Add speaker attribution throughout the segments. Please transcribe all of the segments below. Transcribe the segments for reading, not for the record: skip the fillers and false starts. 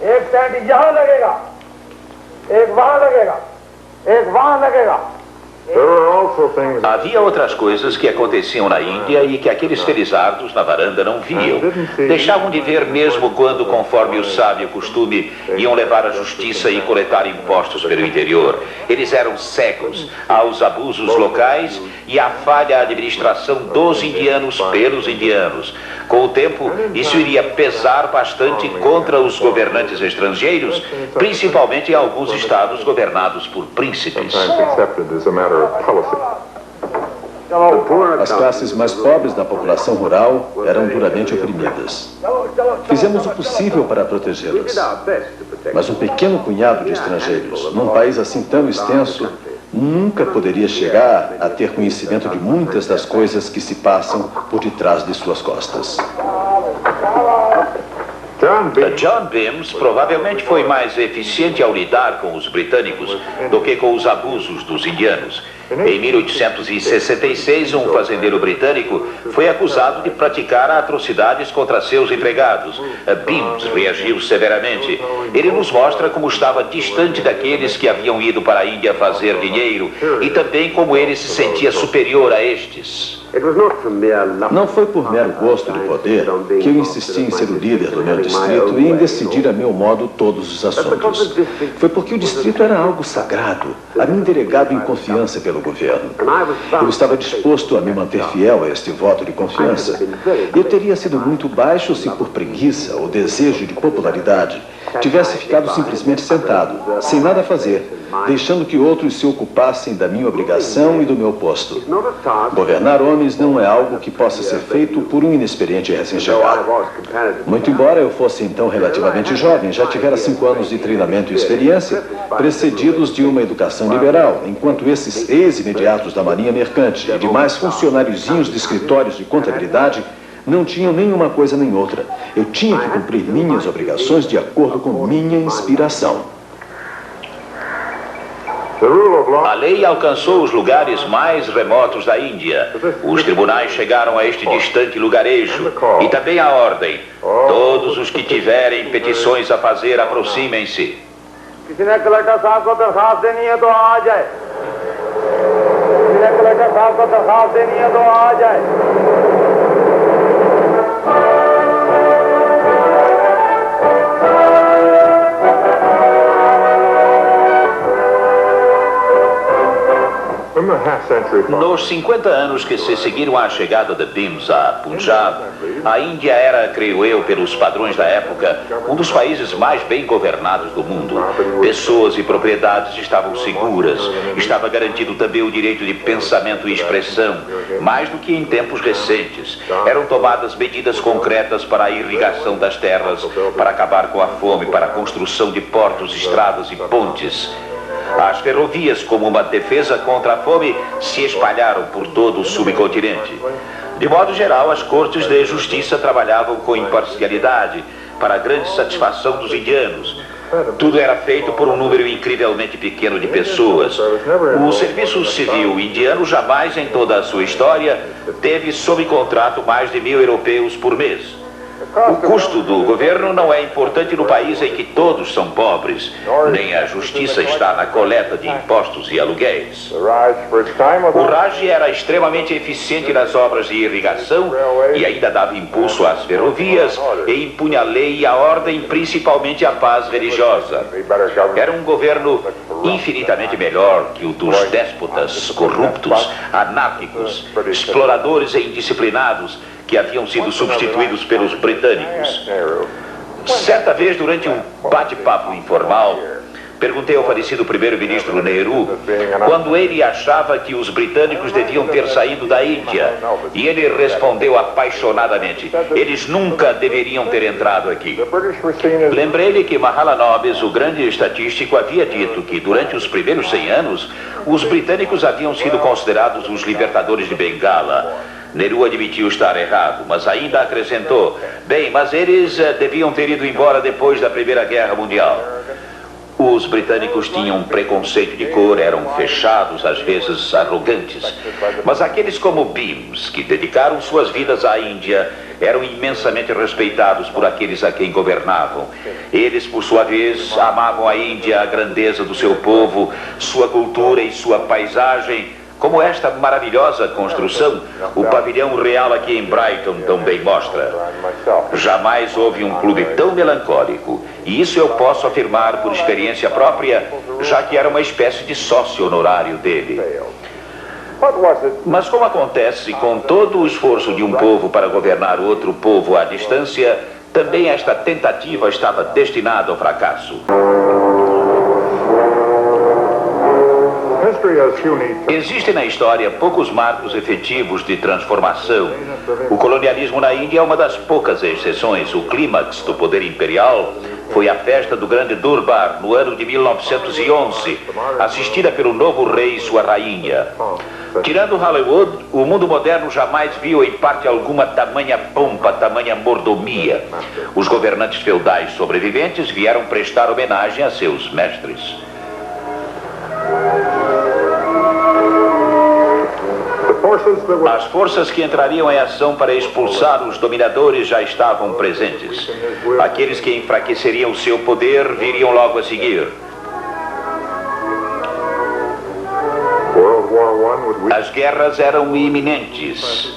Speaker 1: एक टेंट यहाँ लगेगा, एक वहाँ लगेगा, एक वहाँ लगेगा.
Speaker 2: Havia outras coisas que aconteciam na Índia e que aqueles felizardos na varanda não viam. Deixavam de ver mesmo quando, conforme o sábio costume, iam levar a justiça e coletar impostos pelo interior. Eles eram cegos aos abusos locais e à falha administração dos indianos pelos indianos. Com o tempo, isso iria pesar bastante contra os governantes estrangeiros, principalmente em alguns estados governados por príncipes.
Speaker 3: As classes mais pobres da população rural eram duramente oprimidas. Fizemos o possível para protegê-las. Mas um pequeno punhado de estrangeiros, num país assim tão extenso, nunca poderia chegar a ter conhecimento de muitas das coisas que se passam por detrás de suas costas.
Speaker 2: John Byms provavelmente foi mais eficiente ao lidar com os britânicos do que com os abusos dos indianos. Em 1866, um fazendeiro britânico foi acusado de praticar atrocidades contra seus empregados. Byms reagiu severamente. Ele nos mostra como estava distante daqueles que haviam ido para a Índia fazer dinheiro e também como ele se sentia superior a estes.
Speaker 3: Não foi por mero gosto de poder que eu insisti em ser o líder do meu distrito e em decidir a meu modo todos os assuntos. Foi porque o distrito era algo sagrado, a mim delegado em confiança pelo governo. Eu estava disposto a me manter fiel a este voto de confiança. Eu teria sido muito baixo se por preguiça ou desejo de popularidade tivesse ficado simplesmente sentado, sem nada a fazer, deixando que outros se ocupassem da minha obrigação e do meu posto. Governar homens não é algo que possa ser feito por um inexperiente recém-chegado. Muito embora eu fosse então relativamente jovem, já tivera 5 anos de treinamento e experiência, precedidos de uma educação liberal, enquanto esses ex-imediatos da Marinha Mercante e demais funcionáriozinhos de escritórios de contabilidade não tinham nenhuma coisa nem outra. Eu tinha que cumprir minhas obrigações de acordo com minha inspiração.
Speaker 2: A lei alcançou os lugares mais remotos da Índia. Os tribunais chegaram a este distante lugarejo. E também a ordem. Todos os que tiverem petições a fazer, aproximem-se. Nos 50 anos que se seguiram à chegada de Byms a Punjab, a Índia era, creio eu, pelos padrões da época, um dos países mais bem governados do mundo. Pessoas e propriedades estavam seguras. Estava garantido também o direito de pensamento e expressão, mais do que em tempos recentes. Eram tomadas medidas concretas para a irrigação das terras, para acabar com a fome, para a construção de portos, estradas e pontes. As ferrovias, como uma defesa contra a fome, se espalharam por todo o subcontinente. De modo geral, as cortes de justiça trabalhavam com imparcialidade, para a grande satisfação dos indianos. Tudo era feito por um número incrivelmente pequeno de pessoas. O serviço civil indiano jamais em toda a sua história teve sob contrato mais de 1.000 europeus por mês. O custo do governo não é importante no país em que todos são pobres, nem a justiça está na coleta de impostos e aluguéis. O Raj era extremamente eficiente nas obras de irrigação e ainda dava impulso às ferrovias e impunha a lei e a ordem, principalmente a paz religiosa. Era um governo infinitamente melhor que o dos déspotas corruptos, anárquicos, exploradores e indisciplinados que haviam sido substituídos pelos britânicos. Certa vez, durante um bate-papo informal, perguntei ao falecido primeiro-ministro Nehru quando ele achava que os britânicos deviam ter saído da Índia. E ele respondeu apaixonadamente: eles nunca deveriam ter entrado aqui. Lembrei-lhe que Mahalanobis, o grande estatístico, havia dito que durante os primeiros 100 anos, os britânicos haviam sido considerados os libertadores de Bengala. Nehru admitiu estar errado, mas ainda acrescentou: bem, mas eles deviam ter ido embora depois da Primeira Guerra Mundial. Os britânicos tinham um preconceito de cor, eram fechados, às vezes arrogantes. Mas aqueles como Beams, que dedicaram suas vidas à Índia, eram imensamente respeitados por aqueles a quem governavam. Eles, por sua vez, amavam a Índia, a grandeza do seu povo, sua cultura e sua paisagem, como esta maravilhosa construção, o pavilhão real aqui em Brighton também mostra. Jamais houve um clube tão melancólico, e isso eu posso afirmar por experiência própria, já que era uma espécie de sócio honorário dele. Mas como acontece com todo o esforço de um povo para governar outro povo à distância, também esta tentativa estava destinada ao fracasso. Existem na história poucos marcos efetivos de transformação. O colonialismo na Índia é uma das poucas exceções. O clímax do poder imperial foi a festa do Grande Durbar, no ano de 1911, assistida pelo novo rei e sua rainha. Tirando Hollywood, o mundo moderno jamais viu em parte alguma tamanha pompa, tamanha mordomia. Os governantes feudais sobreviventes vieram prestar homenagem a seus mestres. As forças que entrariam em ação para expulsar os dominadores já estavam presentes. Aqueles que enfraqueceriam o seu poder viriam logo a seguir. As guerras eram iminentes.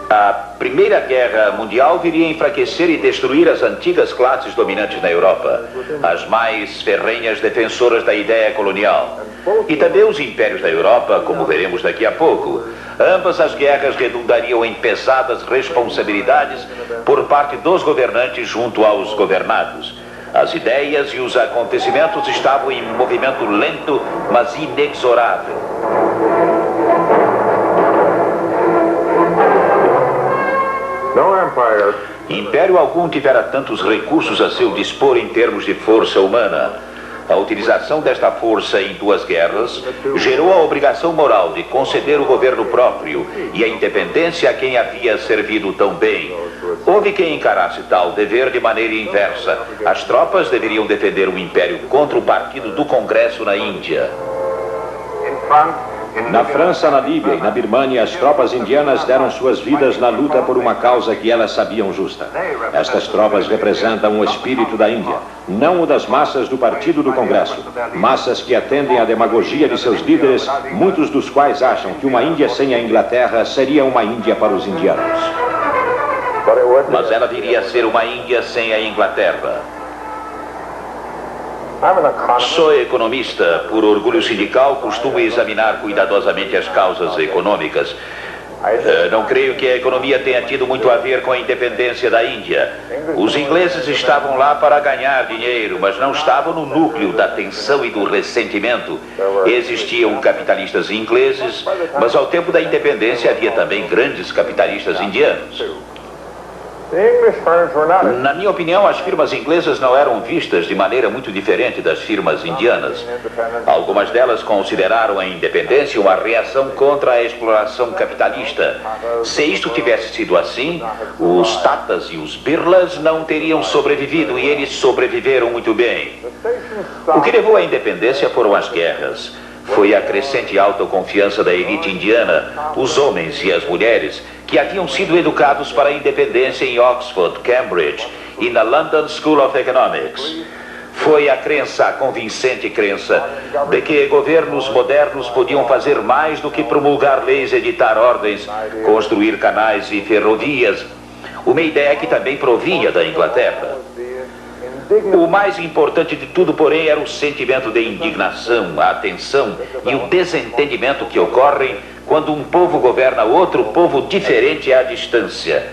Speaker 2: A Primeira Guerra Mundial viria a enfraquecer e destruir as antigas classes dominantes na Europa, as mais ferrenhas defensoras da ideia colonial. E também os impérios da Europa, como veremos daqui a pouco. Ambas as guerras redundariam em pesadas responsabilidades por parte dos governantes junto aos governados. As ideias e os acontecimentos estavam em movimento lento, mas inexorável. Império algum tivera tantos recursos a seu dispor em termos de força humana. A utilização desta força em duas guerras gerou a obrigação moral de conceder o governo próprio e a independência a quem havia servido tão bem. Houve quem encarasse tal dever de maneira inversa. As tropas deveriam defender o império contra o partido do Congresso na Índia.
Speaker 4: Na França, na Líbia e na Birmânia, as tropas indianas deram suas vidas na luta por uma causa que elas sabiam justa. Estas tropas representam o espírito da Índia, não o das massas do Partido do Congresso. Massas que atendem à demagogia de seus líderes, muitos dos quais acham que uma Índia sem a Inglaterra seria uma Índia para os indianos.
Speaker 2: Mas ela viria a ser uma Índia sem a Inglaterra. Sou economista. Por orgulho sindical, costumo examinar cuidadosamente as causas econômicas. Não creio que a economia tenha tido muito a ver com a independência da Índia. Os ingleses estavam lá para ganhar dinheiro, mas não estavam no núcleo da tensão e do ressentimento. Existiam capitalistas ingleses, mas ao tempo da independência havia também grandes capitalistas indianos. Na minha opinião, as firmas inglesas não eram vistas de maneira muito diferente das firmas indianas. Algumas delas consideraram a independência uma reação contra a exploração capitalista. Se isto tivesse sido assim, os Tatas e os Birlas não teriam sobrevivido, e eles sobreviveram muito bem. O que levou à independência foram as guerras. Foi a crescente autoconfiança da elite indiana, os homens e as mulheres, que haviam sido educados para a independência em Oxford, Cambridge e na London School of Economics. Foi a crença, a convincente crença, de que governos modernos podiam fazer mais do que promulgar leis, editar ordens, construir canais e ferrovias. Uma ideia que também provinha da Inglaterra. O mais importante de tudo, porém, era o sentimento de indignação, a tensão e o desentendimento que ocorrem quando um povo governa outro povo diferente à distância.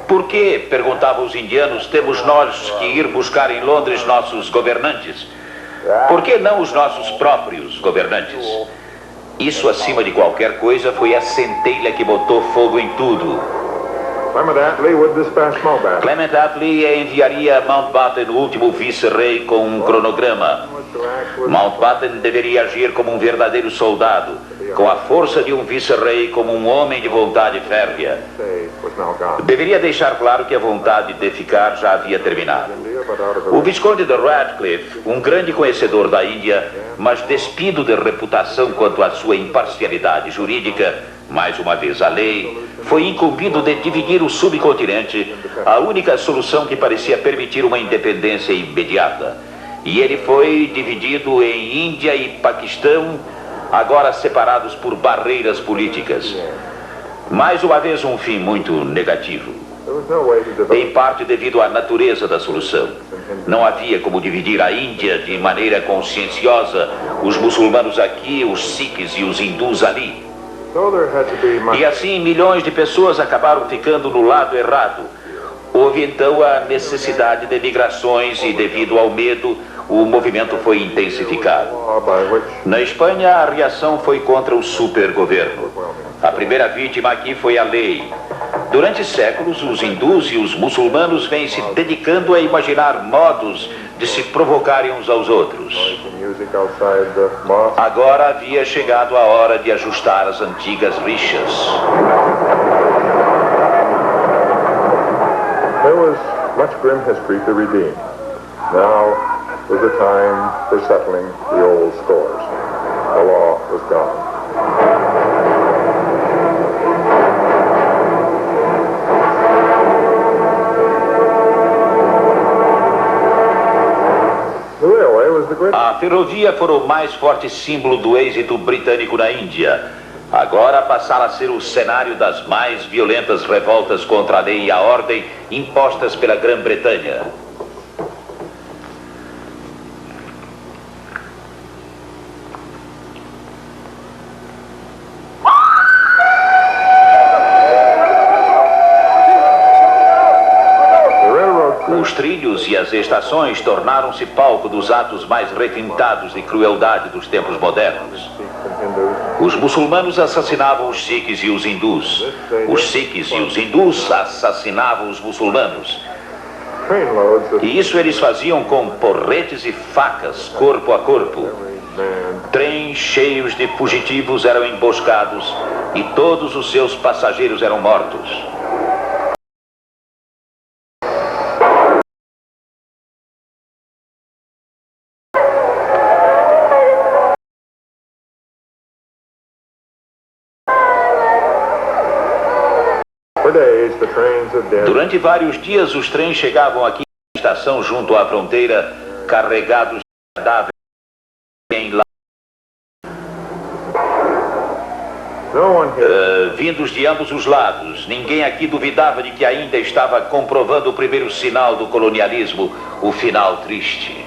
Speaker 2: Por que, perguntavam os indianos, temos nós que ir buscar em Londres nossos governantes? Por que não os nossos próprios governantes? Isso, acima de qualquer coisa, foi a centelha que botou fogo em tudo. Clement Attlee enviaria Mountbatten, o último vice-rei, com um cronograma. Mountbatten deveria agir como um verdadeiro soldado, com a força de um vice-rei, como um homem de vontade férrea. Deveria deixar claro que a vontade de ficar já havia terminado. O Visconde de Radcliffe, um grande conhecedor da Índia, mas despido de reputação quanto à sua imparcialidade jurídica, mais uma vez a lei, foi incumbido de dividir o subcontinente, a única solução que parecia permitir uma independência imediata. E ele foi dividido em Índia e Paquistão, agora separados por barreiras políticas. Mais uma vez um fim muito negativo. Em parte devido à natureza da solução. Não havia como dividir a Índia de maneira conscienciosa, os muçulmanos aqui, os sikhs e os hindus ali. E assim milhões de pessoas acabaram ficando no lado errado. Houve então a necessidade de migrações e, devido ao medo, o movimento foi intensificado. Na Espanha, a reação foi contra o supergoverno. A primeira vítima aqui foi a lei. Durante séculos, os hindus e os muçulmanos vêm se dedicando a imaginar modos de se provocarem uns aos outros. Agora havia chegado a hora de ajustar as antigas rixas.
Speaker 5: There was much grim history to redeem. Now was the time for settling the old scores. The law was gone.
Speaker 2: A ferrovia foi o mais forte símbolo do êxito britânico na Índia. Agora passara a ser o cenário das mais violentas revoltas contra a lei e a ordem impostas pela Grã-Bretanha. Os trilhos e as estações tornaram-se palco dos atos mais requintados de crueldade dos tempos modernos. Os muçulmanos assassinavam os sikhs e os hindus. Os sikhs e os hindus assassinavam os muçulmanos. E isso eles faziam com porretes e facas, corpo a corpo. Trens cheios de fugitivos eram emboscados e todos os seus passageiros eram mortos. Durante vários dias, os trens chegavam aqui na estação junto à fronteira, carregados de cadáveres em vindos de ambos os lados. Ninguém aqui duvidava de que ainda estava comprovando o primeiro sinal do colonialismo, o final triste.